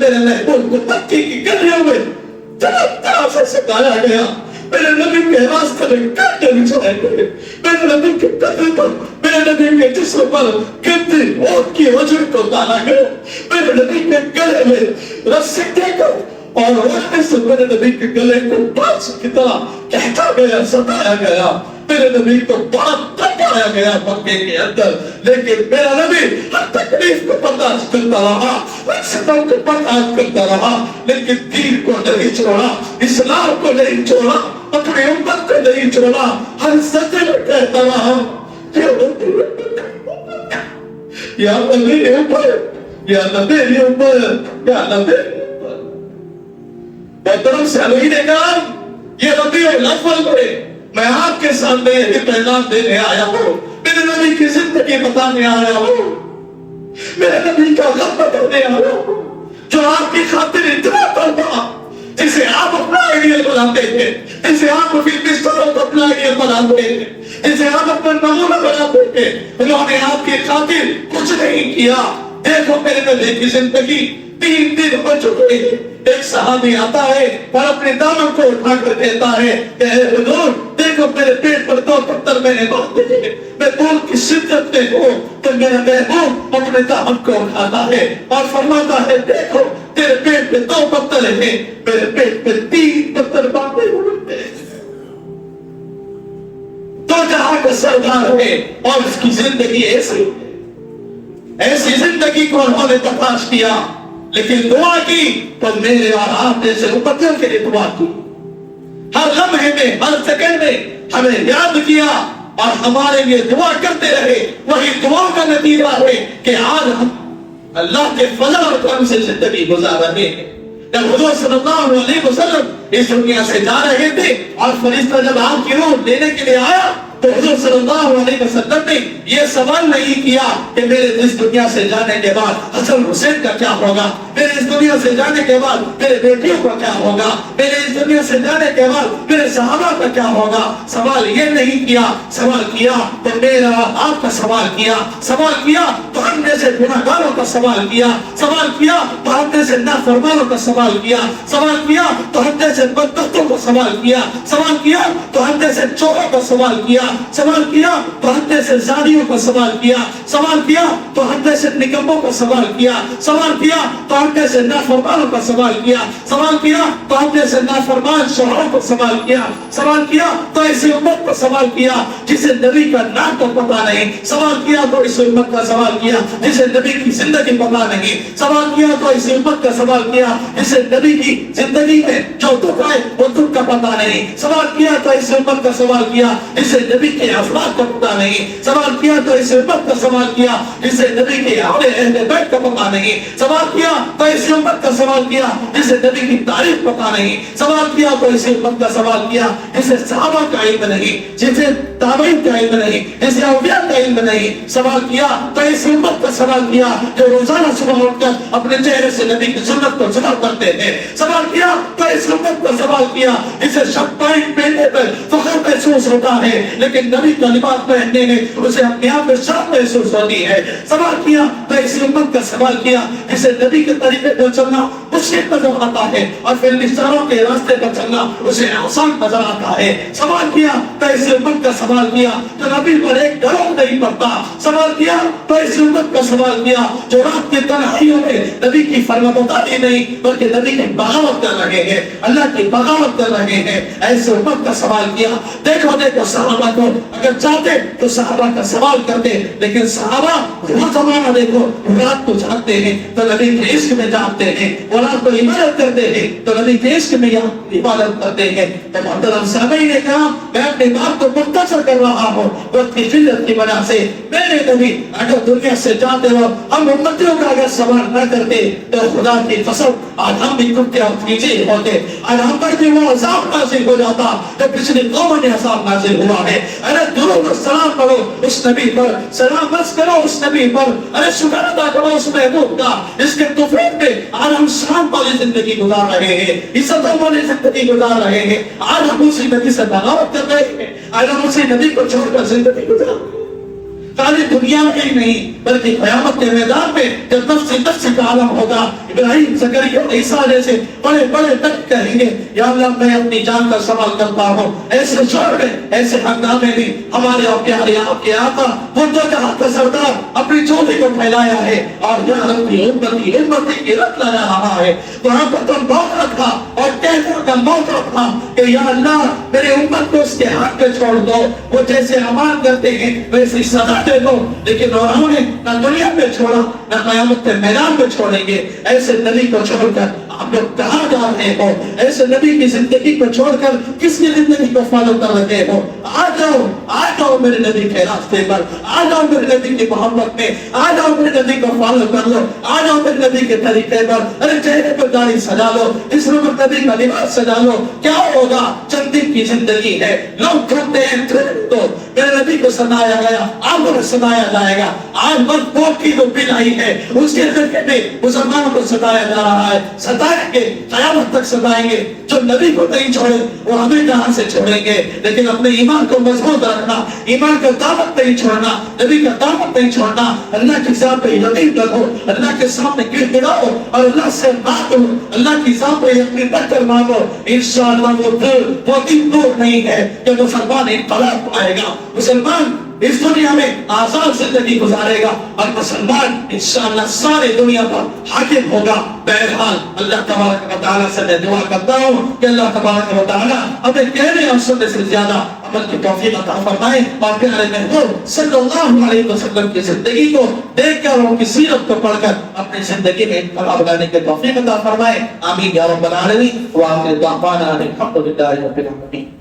میرے محبوب کو مکی کی گلیوں میں طرف طرف سے سکھایا گیا. میرے نبی کے راستے میں کانٹے بچھائے گئے. میرے نبی کے قدم پر, میرے نبی کے جسم پر گندی موت کی وجہ کو ڈالا گیا. میرے نبی کے گلے میں رسی دے کر اور وہاں سے میرے نبی کے گلے کو بانس کی طرح کہتا گیا, ستایا گیا. میرے نبی کو بہت تکایا گیا مکے کے اندر, لیکن میرا نبی ہر تکلیف کو برداشت کرتا رہا, ہر ستم کو برداشت کرتا رہا, لیکن دین کو نہیں چھوڑا, اسلام کو نہیں چھوڑا, اپنی امت کو نہیں چھوڑا. ہر سجدے میں کہتا رہا یا نبی اوپر, یا نبی اوپر, یا نبی اوپر. محترم سامعین کرام, یہ ربیع الاول میں میں آپ کے سامنے یہ پیغام دینے آیا ہوں, میرے نبی کی زندگی بتانے آیا ہوں, میرے نبی کا غم بتانے آیا ہوں, جو آپ کی خاطر اتنا کرتا, جسے آپ اپنا آئیڈیل بناتے تھے, جسے آپ اپنی بستروں کو اپنا آئیڈیل بناتے تھے, جسے آپ اپنا نمونہ بناتے تھے, انہوں نے آپ کی خاطر کچھ نہیں کیا. دیکھو میرے نبی کی زندگی 3 دن ہو چکے ہیں. ایک صحابی آتا ہے اور اپنے دامن کو اٹھا کر کہتا ہے کہ اے حضور دیکھو میرے پیٹ پر 2 پتھر میں نے باندھ دیے, میں بھوک کی شدت میں ہوں. تو میرا محبوب اپنے دامن کو اٹھاتا ہے اور فرماتا ہے دیکھو تیرے پیٹ میں 2 پتھر ہیں, میرے پیٹ میں 3 پتھر باندھے ہوئے ہیں. تو جہاں کا سردار ہے اور اس کی زندگی ایسی زندگی کو انہوں نے تلاش کیا, لیکن دعا کی تو میرے اور آپ جیسے امتیوں کے لیے دعا کی. ہر لمحے میں, ہر سیکنڈ میں ہمیں یاد کیا اور ہمارے لیے دعا کرتے رہے. وہی دعا کا نتیجہ ہے کہ آج ہم اللہ کے فضل اور کرم سے زندگی گزار رہے ہیں. جب حضور صلی اللہ علیہ وسلم اس دنیا سے جا رہے تھے اور فرشتہ جب آپ کی روح لینے کے لیے آیا تو حضور صلی اللہ علیہ وسلم نے یہ سوال نہیں کیا کہ میرے اس دنیا سے جانے کے بعد حسن حسین کا کیا ہوگا, میرے اس دنیا سے جانے کے بعد میرے بیٹیوں کا کیا ہوگا, میرے اس دنیا سے جانے کے بعد میرے صحابہ کا کیا ہوگا. سوال یہ نہیں کیا, سوال کیا تو میرا آپ کا سوال کیا, سوال کیا تو ہم جیسے گناہگاروں کا سوال کیا, سوال کیا تو ہم جیسے نافرمانوں کا سوال کیا, سوال کیا تو ہم جیسے بدبختوں کا سوال کیا, سوال کیا تو ہم جیسے چوروں کا سوال کیا, سوال کیا تو ہم جیسے زانیوں کا سوال کیا, سوال کیا تو ہم جیسے نکموں کا سوال کیا, سوال کیا تو ہم جیسے نافرمانوں کا سوال کیا, سوال کیا تو ہم جیسے نافرمان شوہروں کو سوال کیا, سوال کیا تو ایسی امت کو سوال کیا جسے نبی کا نام تو پتا نہیں, سوال کیا تو اس امت کا سوال کیا جسے نبی کی زندگی پتا نہیں, سوال کیا تو اس امت کا سوال کیا جسے نبی کی زندگی میں جو دکھ ہے وہ دکھ کا پتا نہیں, سوال کیا تو اس امت کا سوال کیا جسے نبی کے افراد کا پتا نہیں, سوال کیا تو اس امت کا سوال کیا جسے نبی کے اہل بیت کا پتا نہیں, سوال کیا تو اس امت کا سوال کیا جسے نبی کی تاریخ پتا نہیں, سوال کیا تو اس امت کا سوال کیا جسے صحابہ کا علم نہیں, جسے تابعین کا علم نہیں, جسے اولیاء کا علم نہیں, سوال کیا تو اس امت کا سوال کیا جو روزانہ صبح اٹھ کر اپنے چہرے سے نبی کی سنت کو ذکر کرتے ہیں, سوال کیا تو اس امت کا سوال کیا جسے شمائل پہننے پر فخر محسوس ہوتا ہے لیکن نبی کا لباس پہننے میں اسے اپنے آپ میں شرم محسوس ہوتی ہے, سوال کیا تو اس امت کا سوال کیا جسے نبی کے طریقے پر چلنا مشکل نظر آتا ہے اور پھر نشانوں کے راستے پر چلنا اسے آسان نظر آتا ہے, سوال کیا تو اس امت کا سوال کیا جو نبی پر ایک ڈراؤ نہیں پڑتا, سوال کیا تو اس امت کا سوال کیا جو رات کی تنہائیوں میں نبی کی فرمانبرداری نہیں بلکہ نبی کی بغاوت کر رہے ہیں, اللہ کی بغاوت کر رہے ہیں, ایسے امت کا سوال کیا. دیکھو دیکھو صحابہ کو اگر چاہتے تو صحابہ کا سوال کرتے, لیکن صحابہ وہ زمانہ دیکھو رات کو جاگتے ہیں تو نبی کے عشق میں جاگتے ہیں, اور رات کو عبادت کرتے ہیں تو نبی کے عشق میں عبادت کرتے ہیں. تو محترم سامعین نے کہا میں اپنی بات کو مختصر کر رہا ہوں وقت کی قلت کی وجہ سے. میرے نبی اگر دنیا سے جاتے ہو ہم امتیوں کا اگر سوال نہ کرتے تو خدا کی قسم آج ہم بھی کتے اور کھیچے ہوتے, آج ہم پر بھی وہ عذاب نازل ہو جاتا جو پچھلی قوموں نے عذاب نازل ہوا ہے. ارے درود و سلام کرو اس نبی پر, سلام بس کرو اس نبی پر, ارے شکر ادا کرو اس محبوب کا اس کے توفیق میں آج ہم شان والی زندگی گزار رہے ہیں, عزتوں والی زندگی گزار رہے ہیں. آج ہم اسی نبی سے بغاوت کر رہے ہیں, آج ہم اسی نبی کو چھوڑ کر زندگی گزار رہے ہیں. خالی دنیا میں ہی نہیں بلکہ قیامت کے میدان میں جب نفس کا عالم ہوگا، ابراہیم، زکریا، عیسیٰ جیسے بڑے بڑے تک کہیں گے یا اللہ میں اپنی جان کا سوال کرتا ہوں، ایسے شور میں ایسے ہنگامے میں ہمارے اور پیارے آپ کے آقا وہ دو جہاں کا سردار اپنی چولی کو پھیلایا ہے اور یا ربی امتی کی رت لا رہا ہے، وہاں پر تم موت رکھا اور کیسر کا موت رکھا کہ یا اللہ میرے امت کو اس کے ہاتھ پہ چھوڑ دو، وہ جیسے امان کرتے ہیں ویسے سزا دے دو، لیکن انہوں نے نہ دنیا میں چھوڑا نہ قیامت کے میدان میں چھوڑیں گے۔ ایسے نبی کو چھوڑ کر آپ لوگ کہاں جا رہے ہو؟ ایسے نبی کی زندگی کو چھوڑ کر کس کی زندگی کو فالو کر رہے ہو؟ آ جاؤ میرے نبی کے راستے پر، آ جاؤ میرے نبی کی محبت میں، آ جاؤ میرے نبی کو فالو کر لو، آ جاؤ میرے نبی کے طریقے پر۔ ارے چہرے پر داڑھی سجا لو، اس میں نبی کا لباس سجا لو، کیا ہوگا؟ چند دن کی زندگی ہے، لوگ گھومتے ہیں تو میرے نبی کو سنایا گیا، آپ کو سنایا جائے گا۔ آج وقت موت کی جو بل آئی ہے اس کے ذریعے میں مسلمانوں کو ستایا جا رہا ہے، ستائیں گے، قیامت تک ستائیں گے۔ جو نبی کو نہیں چھوڑے وہ ہمیں جہاں سے چھوڑیں گے، لیکن اپنے ایمان کو مضبوط رکھنا، ایمان کا دعوت نہیں چھوڑنا، نبی کا دعوت نہیں چھوڑنا، اللہ کی ذات پہ یقین رکھو، اللہ کے سامنے گر گڑاؤ اور اللہ سے مانگو، اللہ کی ذات پہ یقین رکھ کر مانگو، انشاءاللہ وہ دن دور نہیں ہے کہ مسلمان انقلاب پائے گا، مسلمان اس دنیا میں آزاد زندگی گزارے گا اور مسلمان انشاءاللہ سارے دنیا پر حاکم ہوگا۔ بہرحال اللہ تبارک و تعالیٰ سے میں دعا کرتا ہوں کہ اللہ تبارک و تعالیٰ ہمیں کہنے اور سننے سے زیادہ عمل کی توفیق عطا فرمائے اور پیارے محبوب صلی اللہ علیہ وسلم کی زندگی کو دیکھ کر اور ان کی سیرت کو پڑھ کر اپنی زندگی میں انقلاب لانے کی توفیق عطا فرمائے۔ آمین یا رب العالمین۔ وآخر دعوانا الحمد للہ رب العالمین۔